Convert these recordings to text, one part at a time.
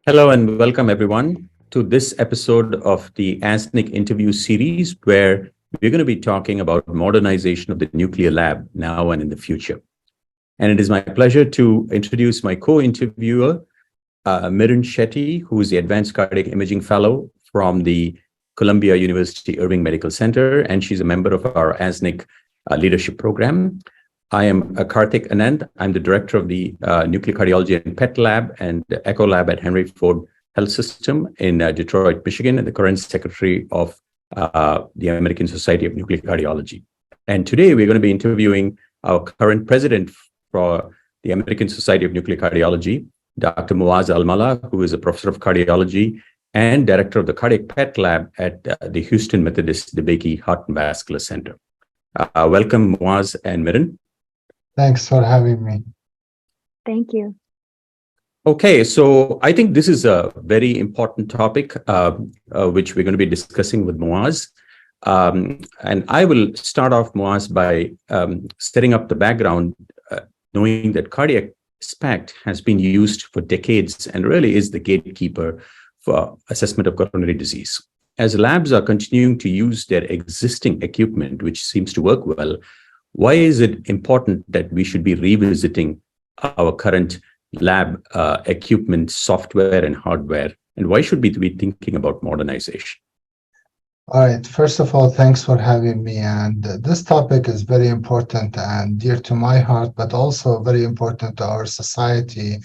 Hello and welcome everyone to this episode of the ASNC interview series where we're going to be talking about modernization of the nuclear lab now and in the future. And it is my pleasure to introduce my co-interviewer, Mrin Shetty, who is the Advanced Cardiac Imaging Fellow from the Columbia University Irving Medical Center, and she's a member of our ASNC leadership program. I am Karthik Anand. I'm the director of the Nuclear Cardiology and PET Lab and the Echo Lab at Henry Ford Health System in Detroit, Michigan, and the current secretary of the American Society of Nuclear Cardiology. And today we're going to be interviewing our current president for the American Society of Nuclear Cardiology, Dr. Mouaz Al-Mallah, who is a professor of cardiology and director of the Cardiac PET Lab at the Houston Methodist DeBakey Heart and Vascular Center. Welcome, Mouaz and Mrin. Thanks for having me. Thank you. Okay, so I think this is a very important topic, which we're going to be discussing with Mouaz. And I will start off, Mouaz, by setting up the background, knowing that cardiac SPECT has been used for decades and really is the gatekeeper for assessment of coronary disease. As labs are continuing to use their existing equipment, which seems to work well, why is it important that we should be revisiting our current lab equipment, software and hardware? And why should we be thinking about modernization? All right. First of all, thanks for having me. And this topic is very important and dear to my heart, but also very important to our society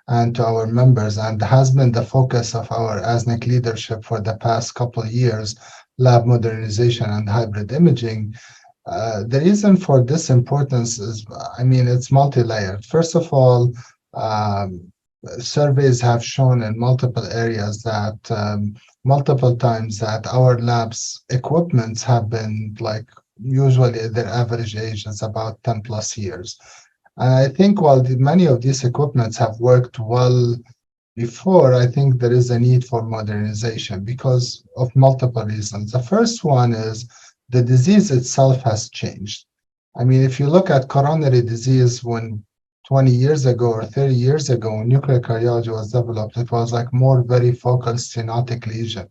and to our members, and has been the focus of our ASNC leadership for the past couple of years, lab modernization and hybrid imaging. The reason for this importance is, it's multi-layered. First of all, surveys have shown in multiple areas that multiple times that our labs equipments have been usually their average age is about 10 plus years. And I think while many of these equipments have worked well before, I think there is a need for modernization because of multiple reasons. The first one is the disease itself has changed. If you look at coronary disease, when 20 years ago or 30 years ago, when nuclear cardiology was developed, it was more very focal stenotic lesion.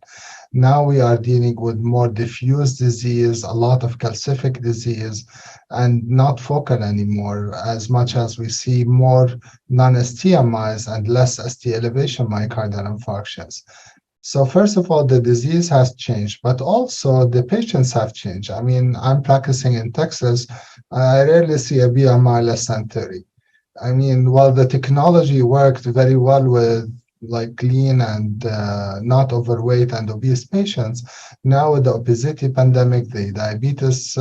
Now we are dealing with more diffuse disease, a lot of calcific disease, and not focal anymore, as much as we see more non-ST-MIs and less ST elevation myocardial infarctions. So first of all, the disease has changed, but also the patients have changed. I'm practicing in Texas. I rarely see a BMI less than 30. While the technology worked very well with lean and not overweight and obese patients, now with the obesity pandemic, the diabetes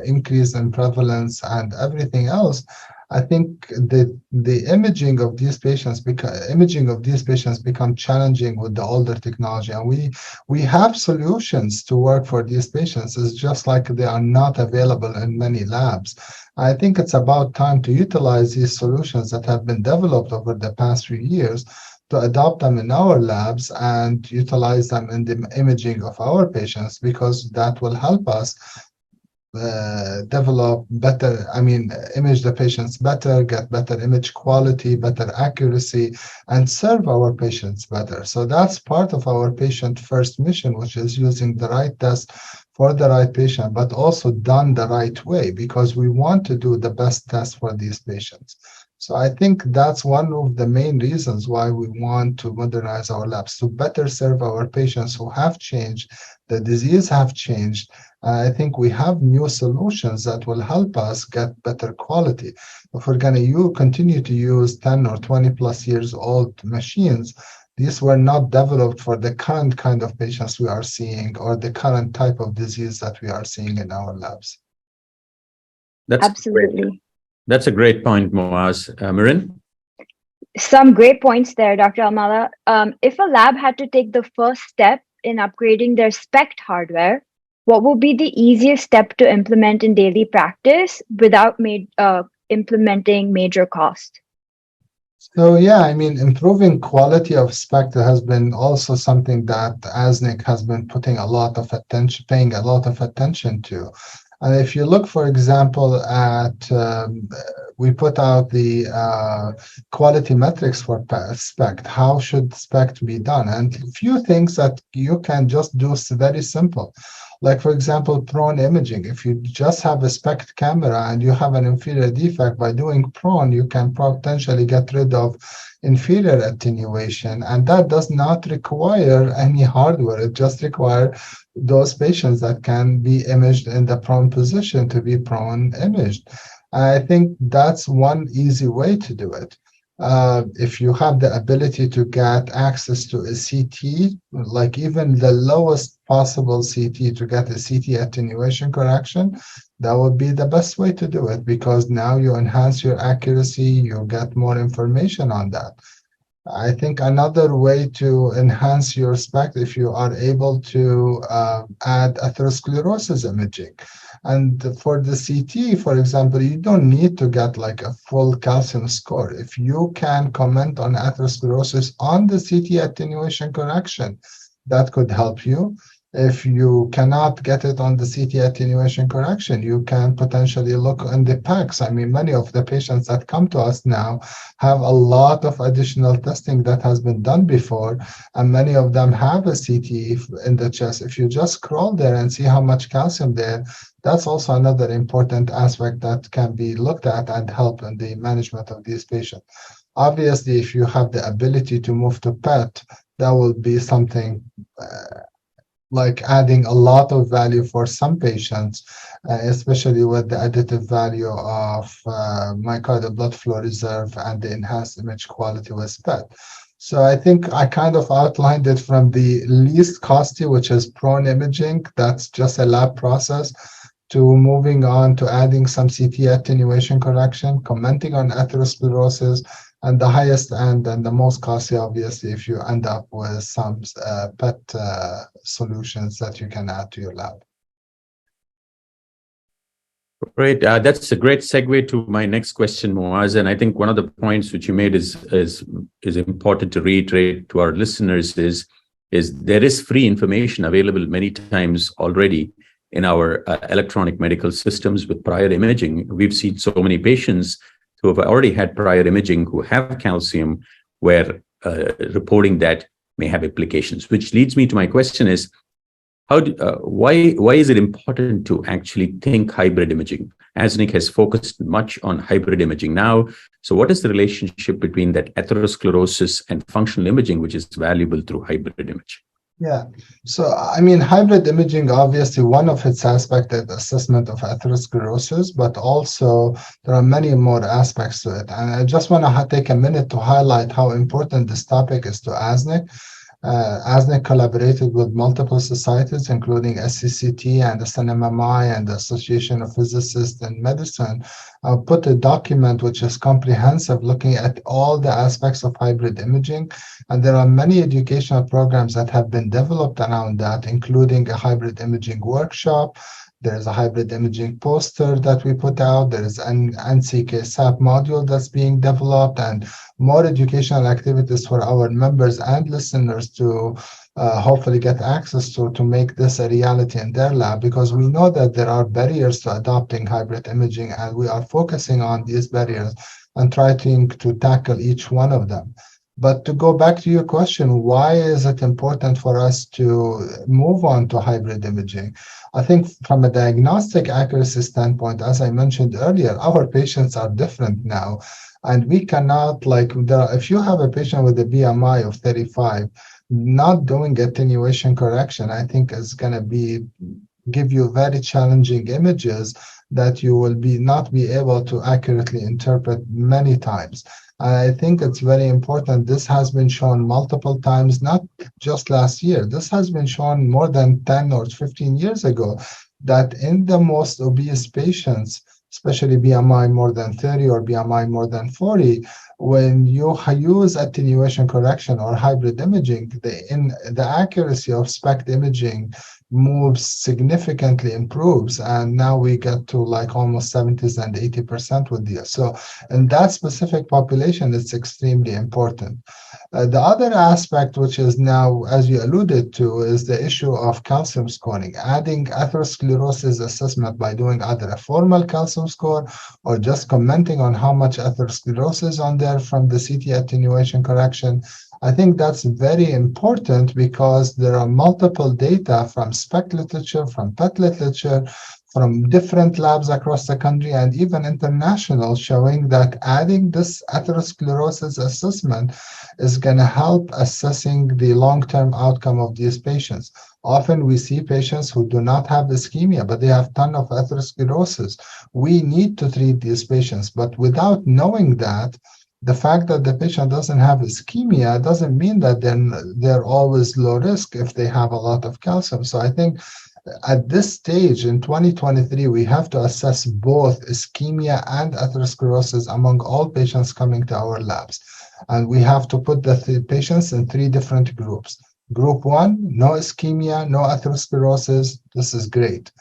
increase in prevalence and everything else, I think the imaging of these patients become challenging with the older technology, and we have solutions to work for these patients. It's just they are not available in many labs. I think it's about time to utilize these solutions that have been developed over the past few years to adopt them in our labs and utilize them in the imaging of our patients, because that will help us develop better, image the patients better, get better image quality, better accuracy, and serve our patients better. So that's part of our patient first mission, which is using the right test for the right patient, but also done the right way, because we want to do the best test for these patients. So I think that's one of the main reasons why we want to modernize our labs, to better serve our patients who have changed, the disease have changed. I think we have new solutions that will help us get better quality. If we're going to continue to use 10 or 20 plus years old machines, these were not developed for the current kind of patients we are seeing or the current type of disease that we are seeing in our labs. Absolutely. That's a great point, Mouaz. Mrin? Some great points there, Dr. Al-Mallah. If a lab had to take the first step in upgrading their SPECT hardware, what would be the easiest step to implement in daily practice without implementing major cost? So improving quality of SPECT has been also something that ASNC has been paying a lot of attention to. And if you look, for example, at we put out the quality metrics for SPECT. How should SPECT be done? And a few things that you can just do very simple. Like, for example, prone imaging. If you just have a SPECT camera and you have an inferior defect, by doing prone, you can potentially get rid of inferior attenuation. And that does not require any hardware. It just requires those patients that can be imaged in the prone position to be prone imaged. I think that's one easy way to do it. If you have the ability to get access to a CT, like even the lowest possible CT to get a CT attenuation correction, that would be the best way to do it, because now you enhance your accuracy, you get more information on that. I think another way to enhance your SPECT, if you are able to add atherosclerosis imaging. And for the CT, for example, you don't need to get like a full calcium score. If you can comment on atherosclerosis on the CT attenuation correction, that could help you. If you cannot get it on the CT attenuation correction, you can potentially look in the PACS. I mean, many of the patients that come to us now have a lot of additional testing that has been done before, and many of them have a CT in the chest. If you just scroll there and see how much calcium there, that's also another important aspect that can be looked at and help in the management of these patients. Obviously, if you have the ability to move to PET, that will be something like adding a lot of value for some patients, especially with the additive value of myocardial blood flow reserve and the enhanced image quality with PET. So I think I kind of outlined it from the least costly, which is prone imaging. That's just a lab process, to moving on to adding some CT attenuation correction, commenting on atherosclerosis, and the highest end and the most costly, obviously, if you end up with some PET solutions that you can add to your lab. Great. That's a great segue to my next question, Mouaz. And I think one of the points which you made is important to reiterate to our listeners is there is free information available many times already in our electronic medical systems with prior imaging. We've seen so many patients who have already had prior imaging who have calcium, where reporting that may have implications. Which leads me to my question is, why is it important to actually think hybrid imaging? ASNC has focused much on hybrid imaging now. So what is the relationship between that atherosclerosis and functional imaging, which is valuable through hybrid imaging? Yeah. So, I mean, hybrid imaging, obviously, one of its aspects is assessment of atherosclerosis, but also there are many more aspects to it. And I just want to take a minute to highlight how important this topic is to ASNC. ASNC collaborated with multiple societies, including SCCT and the SNMMI and the Association of Physicists in Medicine, put a document which is comprehensive, looking at all the aspects of hybrid imaging. And there are many educational programs that have been developed around that, including a hybrid imaging workshop. There's a hybrid imaging poster that we put out. There is an NCK SAP module that's being developed, and more educational activities for our members and listeners to hopefully get access to make this a reality in their lab, because we know that there are barriers to adopting hybrid imaging, and we are focusing on these barriers and trying to tackle each one of them. But to go back to your question, why is it important for us to move on to hybrid imaging? I think from a diagnostic accuracy standpoint, as I mentioned earlier, our patients are different now. And we cannot, if you have a patient with a BMI of 35, not doing attenuation correction, I think is going to give you very challenging images that you will not be able to accurately interpret many times. I think it's very important. This has been shown multiple times, not just last year. This has been shown more than 10 or 15 years ago, that in the most obese patients, especially BMI more than 30 or BMI more than 40, when you use attenuation correction or hybrid imaging, the accuracy of SPECT imaging moves significantly improves, and now we get to like almost 70s and 80% with this. So in that specific population, it's extremely important. The other aspect, which is now, as you alluded to, is the issue of calcium scoring. Adding atherosclerosis assessment by doing either a formal calcium score or just commenting on how much atherosclerosis on there from the CT attenuation correction. I think that's very important because there are multiple data from SPEC literature, from PET literature, from different labs across the country and even international, showing that adding this atherosclerosis assessment is going to help assessing the long-term outcome of these patients. Often we see patients who do not have ischemia, but they have ton of atherosclerosis. We need to treat these patients, but without knowing that, the fact that the patient doesn't have ischemia doesn't mean that they're always low risk if they have a lot of calcium. So I think at this stage in 2023, we have to assess both ischemia and atherosclerosis among all patients coming to our labs. And we have to put the patients in 3 different groups. Group 1, no ischemia, no atherosclerosis. This is great.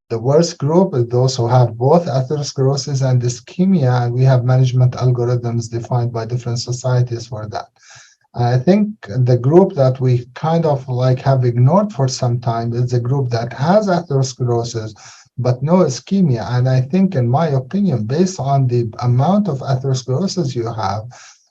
The worst group is those who have both atherosclerosis and ischemia, and we have management algorithms defined by different societies for that. I think the group that we kind of like have ignored for some time is the group that has atherosclerosis but no ischemia. And I think, in my opinion, based on the amount of atherosclerosis you have,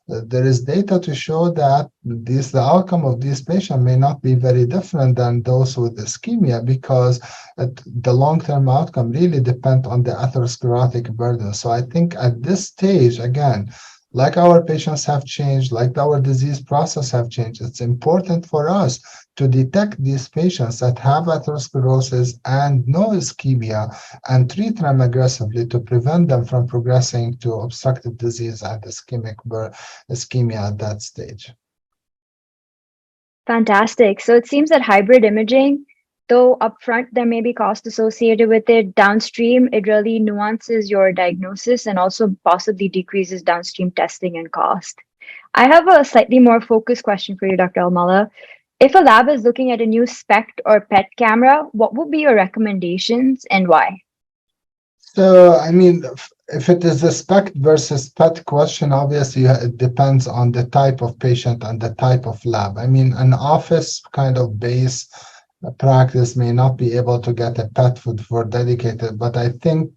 there is data to show that the outcome of these patients may not be very different than those with ischemia, because the long-term outcome really depends on the atherosclerotic burden. So I think at this stage, again, like our patients have changed, like our disease process have changed, it's important for us to detect these patients that have atherosclerosis and no ischemia and treat them aggressively to prevent them from progressing to obstructive disease and ischemia at that stage. Fantastic. So it seems that hybrid imaging, though upfront there may be cost associated with it, downstream it really nuances your diagnosis and also possibly decreases downstream testing and cost. I have a slightly more focused question for you, Dr. Al-Mallah. If a lab is looking at a new SPECT or PET camera, what would be your recommendations and why? So, I mean, if it is a SPECT versus PET question, obviously it depends on the type of patient and the type of lab. I mean, an office kind of base practice may not be able to get a PET for dedicated, but I think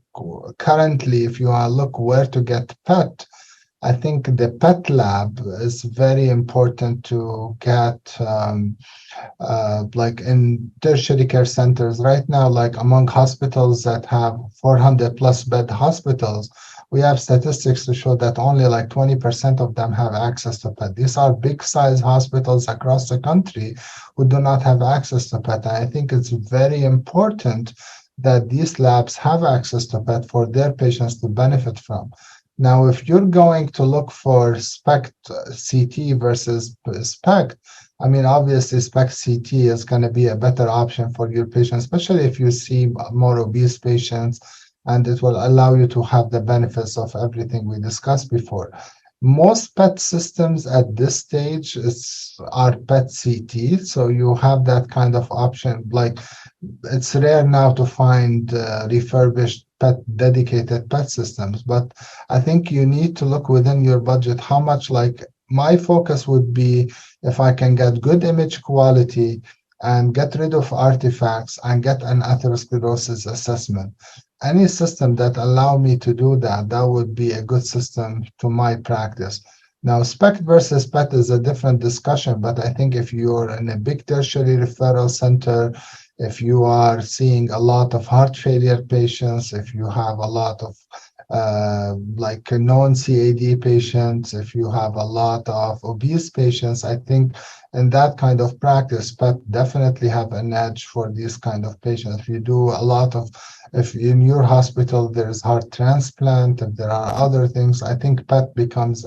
currently, if you want to look where to get PET, I think the PET lab is very important to get, like in tertiary care centers right now, like among hospitals that have 400 plus bed hospitals, we have statistics to show that only like 20% of them have access to PET. These are big size hospitals across the country who do not have access to PET. And I think it's very important that these labs have access to PET for their patients to benefit from. Now, if you're going to look for SPECT CT versus SPECT, I mean, obviously SPECT CT is going to be a better option for your patients, especially if you see more obese patients, and it will allow you to have the benefits of everything we discussed before. Most PET systems at this stage are PET CT, so you have that kind of option. Like, it's rare now to find refurbished dedicated PET systems, but I think you need to look within your budget how much. Like, my focus would be if I can get good image quality and get rid of artifacts and get an atherosclerosis assessment. Any system that allow me to do that, that would be a good system to my practice. Now, SPECT versus PET is a different discussion, but I think if you're in a big tertiary referral center, if you are seeing a lot of heart failure patients, if you have a lot of like non-CAD patients, if you have a lot of obese patients, I think in that kind of practice, PET definitely have an edge for these kind of patients. If you do a lot of, if in your hospital there is heart transplant, if there are other things, I think PET becomes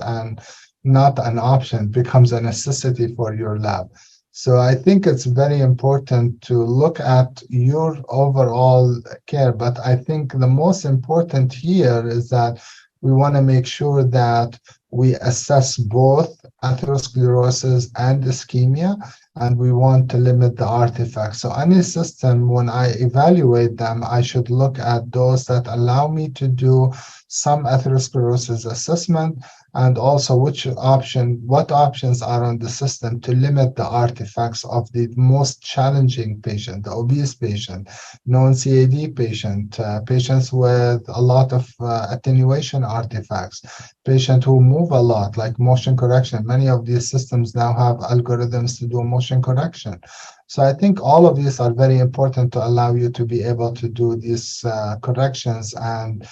not an option, becomes a necessity for your lab. So I think it's very important to look at your overall care, but I think the most important here is that we want to make sure that we assess both atherosclerosis and ischemia, and we want to limit the artifacts. So any system, when I evaluate them, I should look at those that allow me to do some atherosclerosis assessment, and also what options are on the system to limit the artifacts of the most challenging patient, the obese patient, non-CAD patient, patients with a lot of attenuation artifacts, patients who move a lot, like motion correction. Many of these systems now have algorithms to do motion correction. So I think all of these are very important to allow you to be able to do these corrections, and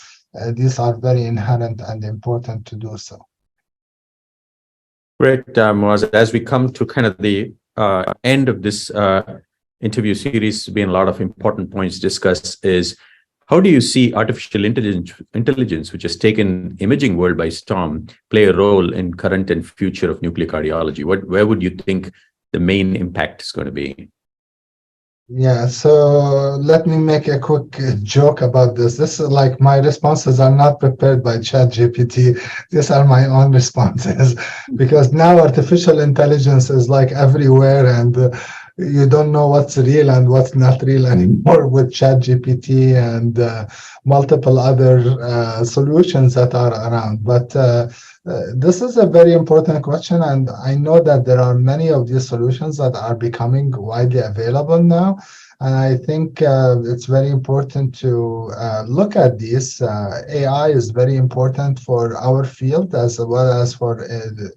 these are very inherent and important to do so. Great, Mouaz. As we come to kind of the end of this interview series, there's been a lot of important points discussed. Is how do you see artificial intelligence, which has taken imaging world by storm, play a role in current and future of nuclear cardiology? Where would you think the main impact is going to be? Yeah, so let me make a quick joke about this. This is like my responses are not prepared by ChatGPT. These are my own responses because now artificial intelligence is like everywhere, and you don't know what's real and what's not real anymore with ChatGPT and multiple other solutions that are around. But this is a very important question, and I know that there are many of these solutions that are becoming widely available now. And I think it's very important to look at these. AI is very important for our field as well as for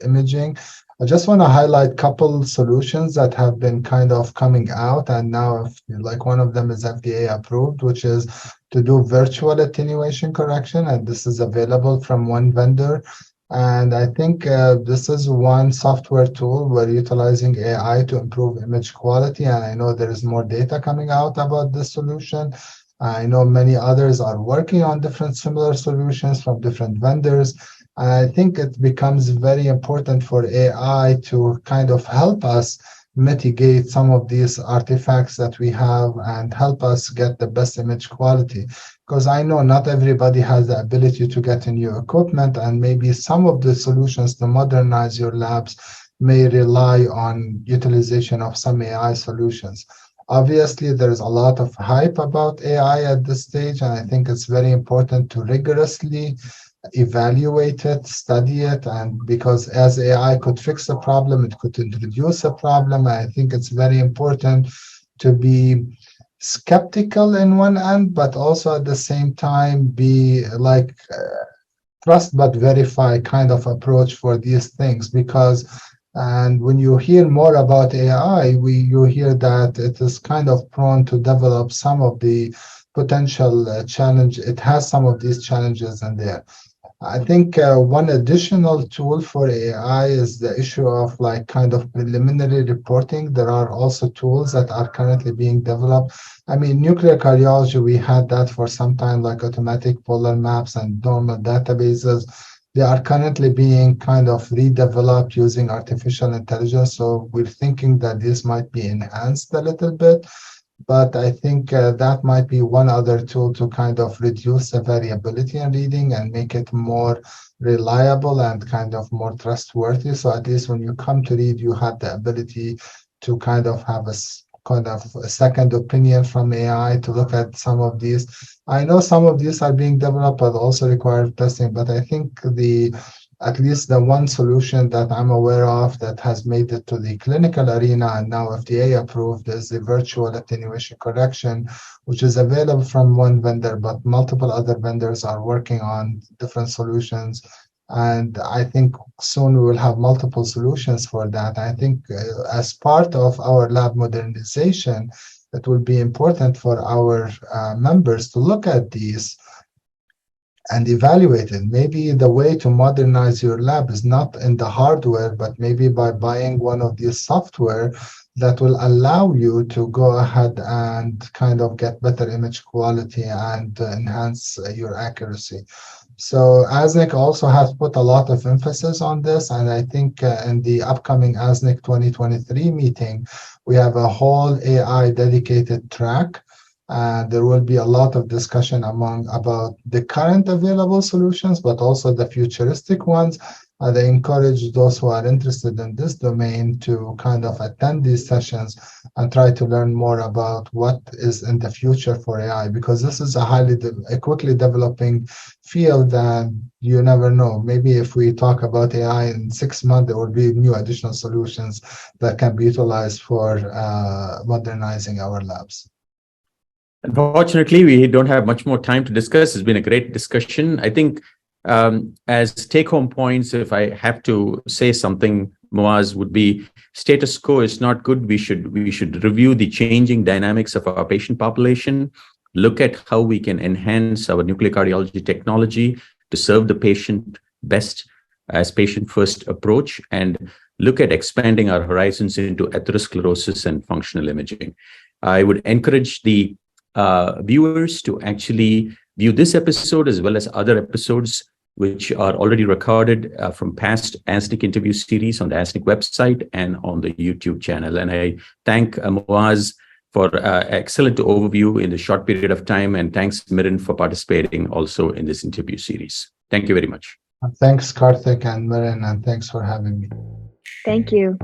imaging. I just want to highlight a couple solutions that have been kind of coming out, and now, like one of them is FDA approved, which is to do virtual attenuation correction, and this is available from one vendor. And I think this is one software tool. We're utilizing AI to improve image quality, and I know there is more data coming out about this solution. I know many others are working on different similar solutions from different vendors. And I think it becomes very important for AI to kind of help us mitigate some of these artifacts that we have and help us get the best image quality. Because I know not everybody has the ability to get a new equipment, and maybe some of the solutions to modernize your labs may rely on utilization of some AI solutions. Obviously, there's a lot of hype about AI at this stage, and I think it's very important to rigorously evaluate it, study it, and because as AI could fix a problem, it could introduce a problem. I think it's very important to be skeptical in one end, but also at the same time be like trust but verify kind of approach for these things. Because and when you hear more about AI, you hear that it is kind of prone to develop some of the potential challenge. It has some of these challenges in there. I think one additional tool for AI is the issue of like kind of preliminary reporting. There are also tools that are currently being developed. I mean, nuclear cardiology, we had that for some time, like automatic polar maps and normal databases. They are currently being kind of redeveloped using artificial intelligence. So we're thinking that this might be enhanced a little bit. But I think that might be one other tool to kind of reduce the variability in reading and make it more reliable and kind of more trustworthy. So at least when you come to read, you have the ability to kind of have a second opinion from AI to look at some of these. I know some of these are being developed, but also require testing. But I think at least the one solution that I'm aware of that has made it to the clinical arena and now FDA approved is the virtual attenuation correction, which is available from one vendor, but multiple other vendors are working on different solutions. And I think soon we will have multiple solutions for that. I think as part of our lab modernization, it will be important for our members to look at these and evaluate it. Maybe the way to modernize your lab is not in the hardware, but maybe by buying one of these software that will allow you to go ahead and kind of get better image quality and enhance your accuracy. So ASNC also has put a lot of emphasis on this, and I think in the upcoming ASNC 2023 meeting, we have a whole AI dedicated track. There will be a lot of discussion about the current available solutions, but also the futuristic ones. I encourage those who are interested in this domain to kind of attend these sessions and try to learn more about what is in the future for AI, because this is a quickly developing field, and you never know. Maybe if we talk about AI in 6 months, there will be new additional solutions that can be utilized for modernizing our labs. Unfortunately, we don't have much more time to discuss. It's been a great discussion. I think as take-home points, if I have to say something, Mouaz, would be status quo is not good. We should review the changing dynamics of our patient population, look at how we can enhance our nuclear cardiology technology to serve the patient best as patient-first approach, and look at expanding our horizons into atherosclerosis and functional imaging. I would encourage the viewers to actually view this episode as well as other episodes which are already recorded from past ASNC interview series on the ASNC website and on the YouTube channel. And I thank Mouaz for excellent overview in the short period of time, and thanks Mrin for participating also in this interview series. Thank you very much. Thanks, Karthik and Mrin, and thanks for having me. Thank you.